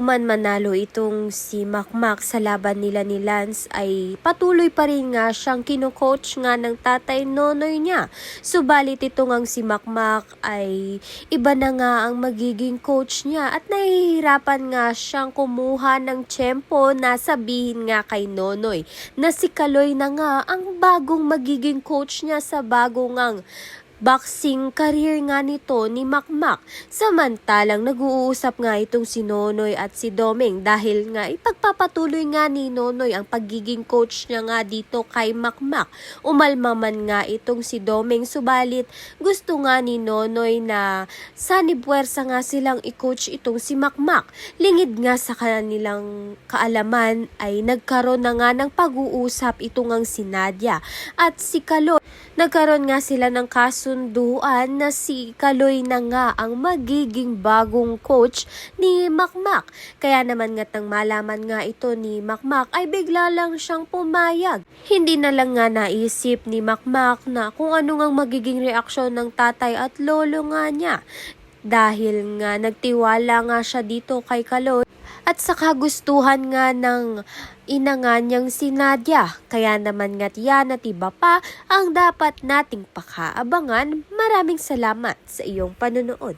man manalo itong si Makmak sa laban nila ni Lance ay patuloy pa rin nga siyang kino-coach nga ng tatay Nonoy niya. Subalit ito ngang si Makmak ay iba na nga ang magiging coach niya at nahihirapan nga siyang kumuha ng tiyempo na sabihin nga kay Nonoy na si Kaloy na nga ang bagong magiging coach niya sa bagong ngang boxing career nga nito ni Makmak. Samantalang nag-uusap nga itong si Nonoy at si Domeng dahil nga ipagpapatuloy nga ni Nonoy ang pagiging coach niya nga dito kay Makmak. Umalma man nga itong si Domeng subalit gusto nga ni Nonoy na sanib-puwersa nga silang i-coach itong si Makmak. Lingid nga sa kanilang kaalaman ay nagkaroon na nga ng pag-uusap ito ngang si Nadia at si Kaloy. Nagkaroon nga sila ng kasunduan na si Kaloy na nga ang magiging bagong coach ni Makmak. Kaya naman nga nang malaman nga ito ni Makmak ay bigla lang siyang pumayag. Hindi na lang nga naisip ni Makmak na kung ano ngang magiging reaksyon ng tatay at lolo nga niya. Dahil nga nagtiwala nga siya dito kay Kaloy at sa kagustuhan nga ng ina nga niyang si Nadia. Kaya naman nga't yan at iba pa ang dapat nating pakaabangan. Maraming salamat sa iyong panonood.